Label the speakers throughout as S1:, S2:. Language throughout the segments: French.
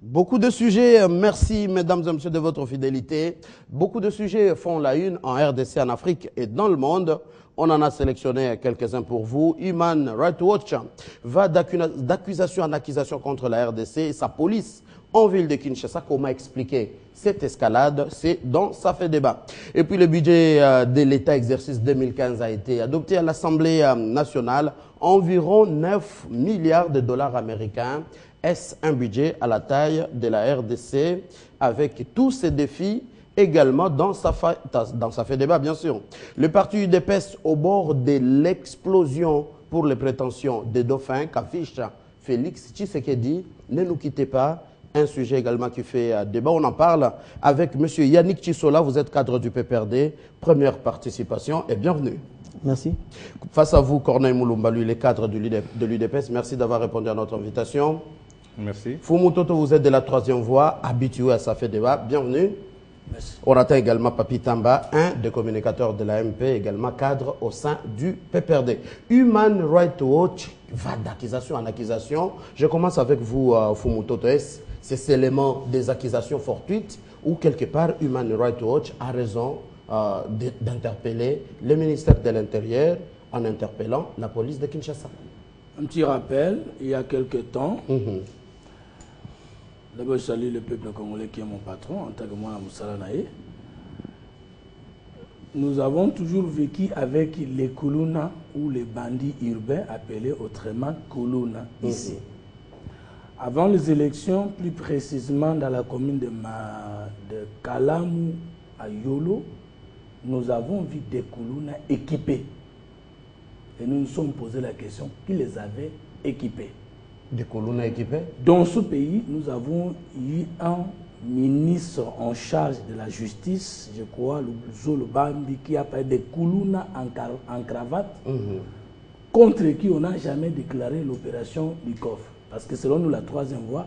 S1: Beaucoup de sujets, merci mesdames et messieurs de votre fidélité. Beaucoup de sujets font la une en RDC, en Afrique et dans le monde. On en a sélectionné quelques-uns pour vous. Human Rights Watch va d'accusation en accusation contre la RDC et sa police en ville de Kinshasa. Comment expliquer cette escalade? C'est dans Ça fait débat. Et puis le budget de l'État exercice 2015 a été adopté à l'Assemblée nationale. Environ 9 milliards de dollars américains. Est-ce un budget à la taille de la RDC avec tous ces défis également dans ça fait débat, bien sûr. Le parti UDPS au bord de l'explosion pour les prétentions des dauphins qu'affiche Félix Tshisekedi. Ne nous quittez pas. Un sujet également qui fait débat. On en parle avec M. Yannick Tshissola. Vous êtes cadre du PPRD. Première participation et bienvenue.
S2: Merci.
S1: Face à vous, Corneille Moulumbalu, les cadres de l'UDPS. Merci d'avoir répondu à notre invitation.
S3: Merci.
S1: Foumou Toto, vous êtes de la troisième voie, habitué à Ça fait débat. Bienvenue.
S2: Merci.
S1: On attend également Papi Tamba, un des communicateurs de la MP, également cadre au sein du PPRD. Human Rights Watch va d'accusation en accusation. Je commence avec vous, Foumou Toto. Est-ce ces éléments des accusations fortuites ou quelque part Human Rights Watch a raison d'interpeller le ministère de l'Intérieur en interpellant la police de Kinshasa?
S2: Un petit rappel, il y a quelques temps, d'abord je salue le peuple congolais qui est mon patron en tant que moi à Moussala Naé. Nous avons toujours vécu avec les Kuluna ou les bandits urbains appelés autrement Kuluna ici. Avant les élections, plus précisément dans la commune de Kalamu à Yolo, nous avons vu des Kuluna équipés. Et nous nous sommes posé la question, qui les avait équipés?
S1: Des Kuluna équipés?
S2: Dans ce pays, nous avons eu un ministre en charge de la justice, je crois, Zolo Bambi, qui a parlé des Kuluna en cravate, contre qui on n'a jamais déclaré l'opération du coffre. Parce que selon nous, la troisième voie,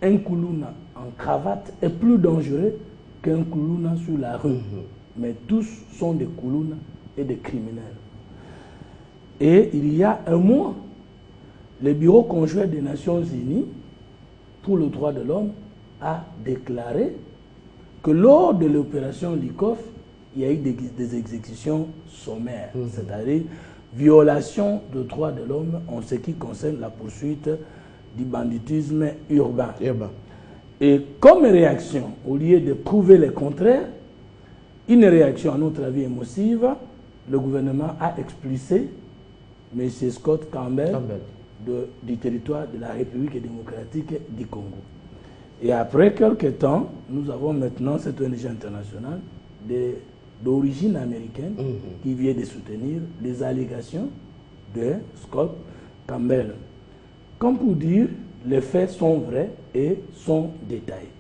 S2: un Kuluna en cravate est plus dangereux qu'un Kuluna sur la rue. Mais tous sont des Kuluna et des criminels. Et il y a un mois, le Bureau conjoint des Nations Unies pour le droit de l'homme a déclaré que lors de l'opération Likoff, il y a eu des exécutions sommaires, c'est-à-dire violation des droits de l'homme en ce qui concerne la poursuite du banditisme urbain. Et comme réaction, au lieu de prouver le contraire, une réaction à notre avis émotive, le gouvernement a expulsé M. Scott Campbell du territoire de la République démocratique du Congo. Et après quelques temps, nous avons maintenant cette ONG internationale d'origine américaine qui vient de soutenir les allégations de Scott Campbell. Comme pour dire, les faits sont vrais et sont détaillés.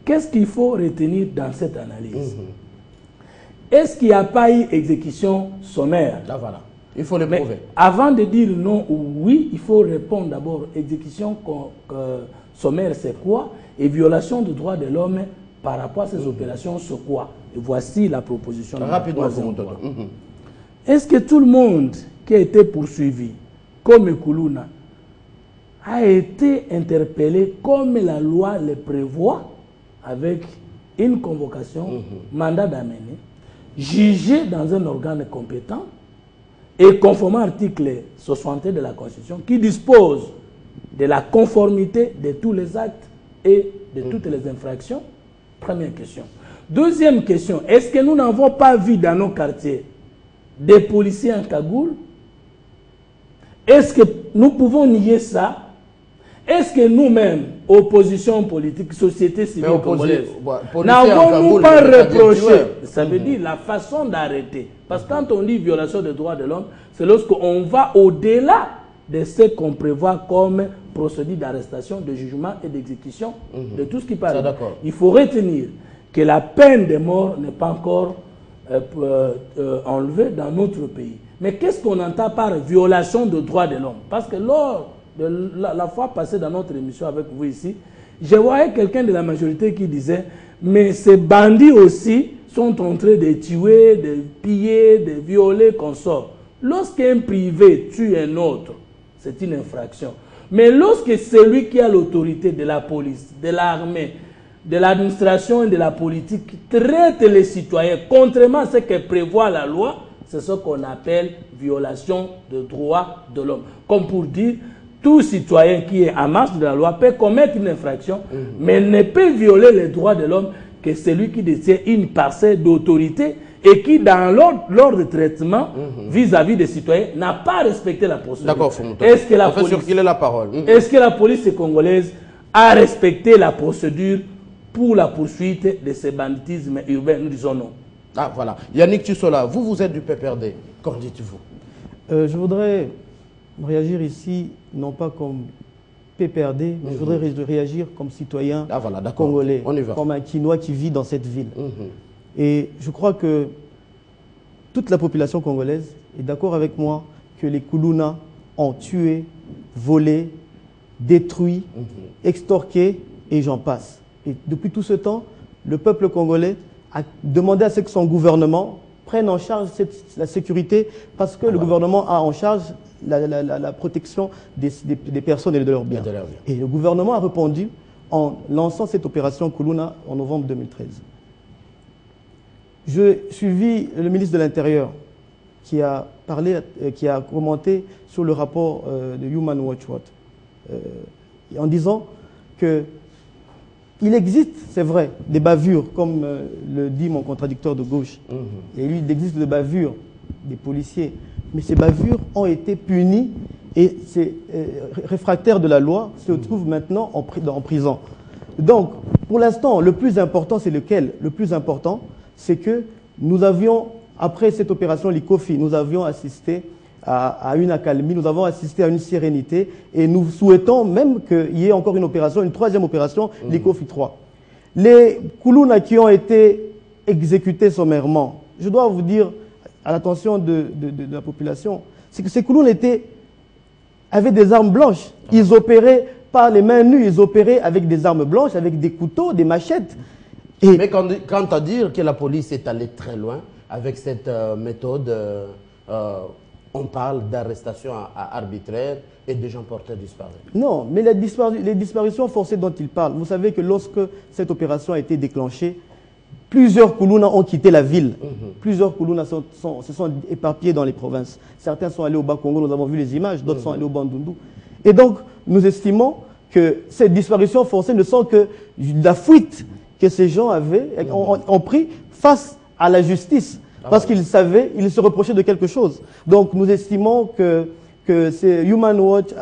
S2: Qu'est-ce qu'il faut retenir dans cette analyse? Est-ce qu'il n'y a pas eu exécution sommaire?
S1: Là, voilà. Il faut le prouver.
S2: Avant de dire non ou oui, il faut répondre d'abord exécution sommaire, c'est quoi? Et violation des droits de l'homme par rapport à ces opérations, c'est quoi? Et voici la proposition.
S1: Rapidement,
S2: est-ce que tout le monde qui a été poursuivi, comme Kuluna, a été interpellé comme la loi le prévoit, avec une convocation, mandat d'amener, jugé dans un organe compétent, et conformément à l'article 61 de la Constitution, qui dispose de la conformité de tous les actes et de toutes les infractions? Première question. Deuxième question, est-ce que nous n'avons pas vu dans nos quartiers des policiers en cagoule? Est-ce que nous pouvons nier ça? Est-ce que nous-mêmes, opposition politique, société civile congolaise, n'avons-nous pas reproché? Ça veut dire la façon d'arrêter. Parce que quand on dit violation des droits de l'homme, c'est lorsqu'on va au-delà de ce qu'on prévoit comme procédure d'arrestation, de jugement et d'exécution, de tout ce qui parle. Il faut retenir que la peine de mort n'est pas encore enlevée dans notre pays. Mais qu'est-ce qu'on entend par violation des droits de l'homme? Parce que lors de la fois passée dans notre émission avec vous ici, je voyais quelqu'un de la majorité qui disait « Mais ces bandits aussi sont en train de tuer, de piller, de violer, qu'on sort. » Lorsqu'un privé tue un autre, c'est une infraction. Mais lorsque celui qui a l'autorité de la police, de l'armée, de l'administration et de la politique traite les citoyens contrairement à ce que prévoit la loi, c'est ce qu'on appelle violation de droits de l'homme. Comme pour dire, tout citoyen qui est en marge de la loi peut commettre une infraction, mais ne peut violer les droits de l'homme que celui qui détient une parcelle d'autorité et qui, dans l'ordre de traitement vis-à-vis des citoyens, n'a pas respecté la procédure.
S1: D'accord,
S2: Est-ce que est-ce que la police congolaise a respecté la procédure pour la poursuite de ce banditisme urbain? Nous disons non.
S1: Ah, voilà. Yannick Tussola, vous êtes du PPRD. Qu'en dites-vous?
S3: Je voudrais réagir ici, non pas comme PPRD, mais je voudrais réagir comme citoyen congolais, comme un Quinois qui vit dans cette ville. Et je crois que toute la population congolaise est d'accord avec moi que les Kuluna ont tué, volé, détruit, extorqué et j'en passe. Et depuis tout ce temps, le peuple congolais a demandé à ce que son gouvernement prenne en charge la sécurité parce que le gouvernement a en charge la protection des personnes et de leurs biens. Et le gouvernement a répondu en lançant cette opération Kuluna en novembre 2013. J'ai suivi le ministre de l'Intérieur qui a parlé, qui a commenté sur le rapport de Human Rights Watch en disant que il existe, c'est vrai, des bavures, comme le dit mon contradicteur de gauche. Et lui, il existe des bavures des policiers. Mais ces bavures ont été punies et ces réfractaires de la loi se trouvent maintenant en prison. Donc, pour l'instant, le plus important, c'est lequel? Le plus important, c'est que nous avions, après cette opération Likofi, nous avions assisté à une accalmie, nous avons assisté à une sérénité et nous souhaitons même qu'il y ait encore une opération, une troisième opération, Likofi 3. Les Kuluna qui ont été exécutés sommairement, je dois vous dire, à l'attention de la population, c'est que ces Kuluna avaient des armes blanches. Ils opéraient par les mains nues, ils opéraient avec des armes blanches, avec des couteaux, des machettes.
S1: Mais quant à dire que la police est allée très loin avec cette méthode, on parle d'arrestation arbitraire et de gens portés disparus.
S3: Non, mais les disparitions forcées dont il parle, vous savez que lorsque cette opération a été déclenchée, plusieurs Kuluna ont quitté la ville. Plusieurs Kuluna se sont éparpillés dans les provinces. Certains sont allés au Bas-Congo, nous avons vu les images, d'autres sont allés au Bandundu. Et donc, nous estimons que ces disparitions forcées ne sont que la fuite que ces gens ont pris face à la justice. Parce qu'ils savaient, ils se reprochaient de quelque chose. Donc nous estimons que Human Rights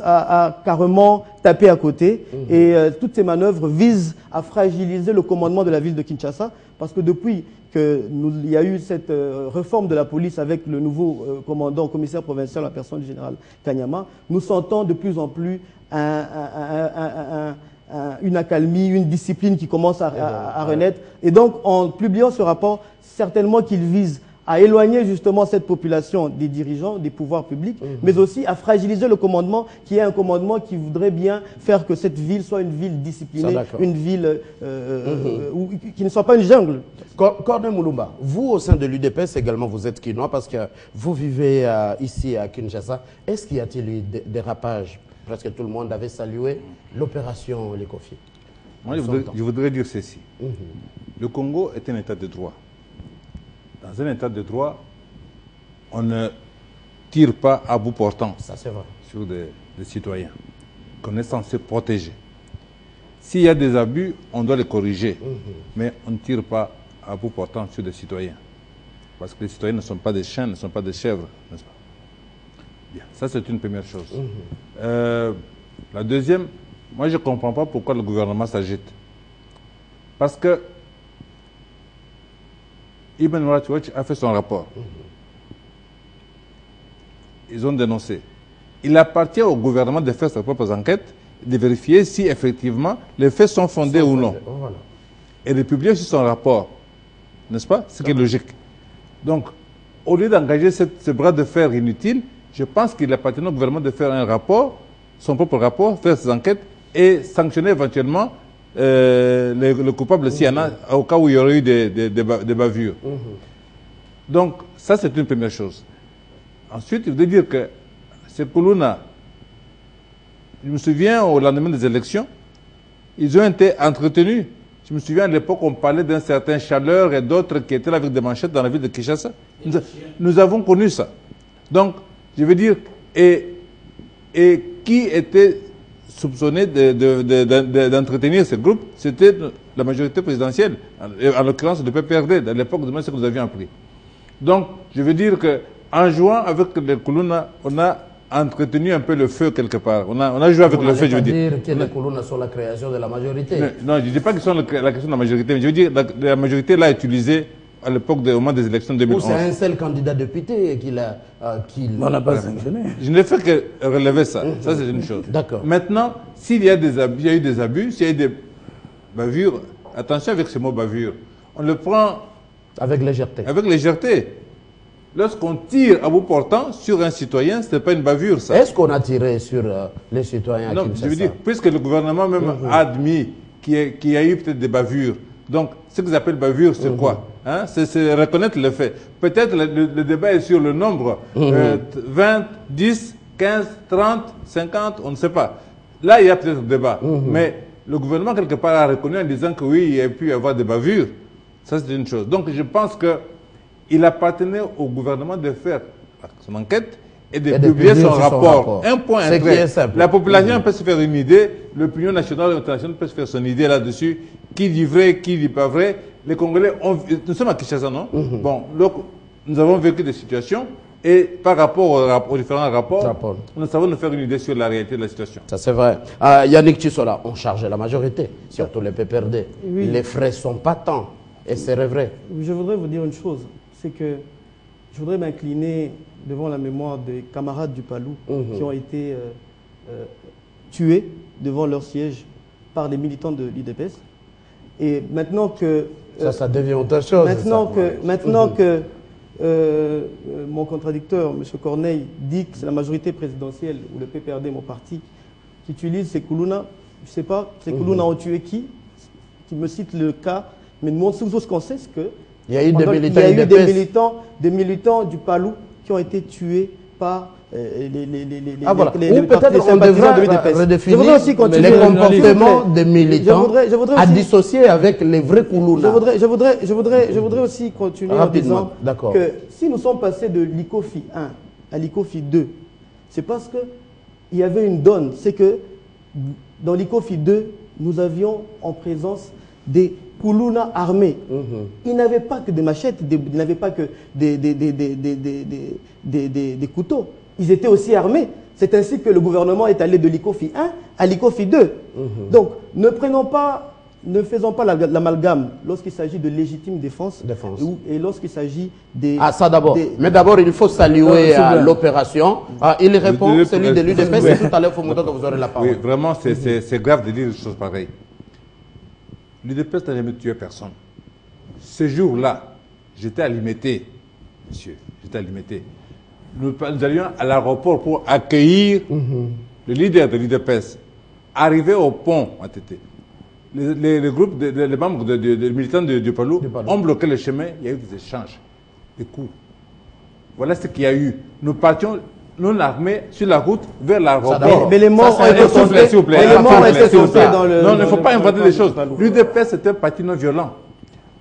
S3: a carrément tapé à côté et toutes ces manœuvres visent à fragiliser le commandement de la ville de Kinshasa parce que depuis qu'il y a eu cette réforme de la police avec le nouveau commissaire provincial, la personne du général Kanyama, nous sentons de plus en plus une accalmie, une discipline qui commence à renaître. Et donc, en publiant ce rapport, certainement qu'il vise à éloigner justement cette population des dirigeants, des pouvoirs publics, mais aussi à fragiliser le commandement, qui est un commandement qui voudrait bien faire que cette ville soit une ville disciplinée, une ville qui ne soit pas une jungle.
S1: Corneille Mulumba, vous au sein de l'UDPS également, vous êtes Quinois parce que vous vivez ici à Kinshasa. Est-ce qu'il y a-t-il eu des dérapages? Presque tout le monde avait salué l'opération Likofi.
S4: Moi, je voudrais dire ceci. Le Congo est un état de droit. Dans un état de droit, on ne tire pas à bout portant sur des citoyens qu'on est censé protéger. S'il y a des abus, on doit les corriger. Mais on ne tire pas à bout portant sur des citoyens. Parce que les citoyens ne sont pas des chiens, ne sont pas des chèvres, n'est-ce pas? Bien. Ça, c'est une première chose. La deuxième, moi, je ne comprends pas pourquoi le gouvernement s'agite. Parce que Human Rights Watch a fait son rapport. Ils ont dénoncé. Il appartient au gouvernement de faire ses propres enquêtes, de vérifier si effectivement les faits sont fondés ou non. Et de publier sur son rapport. N'est-ce pas? Ce qui est logique. Donc, au lieu d'engager ce bras de fer inutile, je pense qu'il appartient au gouvernement de faire un rapport, son propre rapport, faire ses enquêtes et sanctionner éventuellement le coupable s'il y en a, au cas où il y aurait eu des bavures. Donc, ça c'est une première chose. Ensuite, il veut dire que ces Koulouna, je me souviens au lendemain des élections, ils ont été entretenus. Je me souviens à l'époque, on parlait d'un certain Chaleur et d'autres qui étaient là avec des manchettes dans la ville de Kinshasa. Nous avons connu ça. Donc, je veux dire, et qui était soupçonné d'entretenir ce groupe? C'était la majorité présidentielle, en l'occurrence le PPRD, à l'époque de ce que nous avions appris. Donc, je veux dire qu'en jouant avec les Koulouna, on a entretenu un peu le feu quelque part. On a joué avec le feu, je veux dire.
S1: Que les Koulouna sont la création de la majorité.
S4: Non, je ne dis pas qu'ils sont la création de la majorité, mais je veux dire que la majorité l'a utilisé à l'époque au moment des élections de 2011.
S1: Ou c'est un seul candidat député qui l'a...
S2: On n'a pas sanctionné.
S4: Je ne fais que relever ça. Ça, c'est une chose.
S1: D'accord.
S4: Maintenant, s'il y a des abus, il y a eu des abus, s'il y a eu des bavures, attention avec ce mot bavure. On le prend...
S1: Avec légèreté.
S4: Avec légèreté. Lorsqu'on tire à bout portant sur un citoyen, ce n'est pas une bavure, ça.
S1: Est-ce qu'on a tiré sur les citoyens?
S4: Non, je veux dire, puisque le gouvernement même a admis qu'il y a eu peut-être des bavures. Donc, ce qu'ils appellent bavure, c'est quoi, hein? C'est reconnaître le fait. Peut-être le débat est sur le nombre. 20, 10, 15, 30, 50, on ne sait pas. Là, il y a peut-être un débat. Mais le gouvernement, quelque part, a reconnu en disant que oui, il y a pu y avoir des bavures. Ça, c'est une chose. Donc, je pense qu'il appartenait au gouvernement de faire son enquête et de publier son rapport. Un point, un trait. La population peut se faire une idée, l'opinion nationale et internationale peut se faire son idée là-dessus. Qui dit vrai, qui dit pas vrai. Les Congolais, nous sommes à Kinshasa, non? Bon, donc, nous avons vécu des situations et par rapport aux différents rapports, nous savons nous faire une idée sur la réalité de la situation.
S1: Ça, c'est vrai. Yannick Tissola, on charge la majorité, surtout les PPRD. Oui. Les frais sont patents. Et c'est vrai.
S3: Je voudrais vous dire une chose, c'est que je voudrais m'incliner devant la mémoire des camarades du Palou qui ont été tués devant leur siège par les militants de l'UDPS. Et maintenant que...
S1: ça devient autre chose.
S3: Maintenant que mon contradicteur, M. Corneille, dit que c'est la majorité présidentielle ou le PPRD, mon parti, qui utilise ces Koulouna, je ne sais pas, ces Koulouna ont tué qui me cite le cas. Mais nous, ce qu'on sait, c'est qu'il
S1: y a eu
S3: des militants du Palou qui ont été tués par
S1: peut-être on devra redéfinir les comportements des militants à dissocier avec les vrais Koulouna.
S3: Je voudrais aussi continuer en disant que si nous sommes passés de l'ICOFI 1 à l'ICOFI 2, c'est parce qu'il y avait une donne. C'est que dans l'ICOFI 2, nous avions en présence des Koulouna armés. Ils n'avaient pas que des machettes, ils n'avaient pas que des couteaux. Ils étaient aussi armés. C'est ainsi que le gouvernement est allé de l'ICOFI 1 à l'ICOFI 2. Donc, ne faisons pas l'amalgame lorsqu'il s'agit de légitime défense. Et lorsqu'il s'agit des...
S1: Ah, ça d'abord. Mais d'abord, il faut saluer l'opération. Il répond, celui de l'UDPS, et tout à l'heure, il faut montrer que vous aurez la parole.
S4: Oui, vraiment, c'est grave de dire des choses pareilles. L'UDPS n'a jamais tué personne. Ce jour-là, j'étais à Limité, monsieur, j'étais à Limité. Nous allions à l'aéroport pour accueillir le leader de l'UDPS. Arrivé au pont, à Tété, les groupes, les membres des militants du Palou ont bloqué le chemin, il y a eu des échanges, des coups. Voilà ce qu'il y a eu. Nous partions non armés sur la route vers l'aéroport.
S3: Mais les morts ont été comptés.
S4: S'il vous plaît. Non, il ne faut pas inventer des choses. L'UDPS était un parti non violent.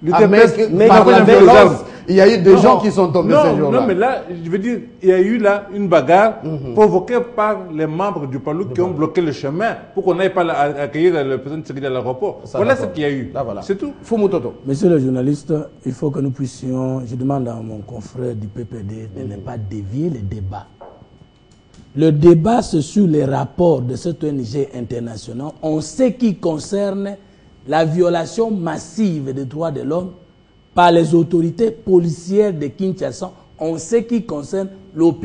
S1: Mais par la violence, il y a eu des gens qui sont tombés ce jour-là.
S4: Non, mais là, je veux dire, il y a eu là une bagarre provoquée par les membres du Palou qui ont bloqué le chemin pour qu'on n'aille pas accueillir le président Tshisekedi à l'aéroport. Voilà ce qu'il y a eu. C'est tout.
S1: Fumutoto.
S2: Monsieur le journaliste, il faut que nous puissions, je demande à mon confrère du PPD de ne pas dévier le débat. Le débat, c'est sur les rapports de cette ONG internationale en ce qui concerne la violation massive des droits de l'homme par les autorités policières de Kinshasa en ce qui concerne l'opération.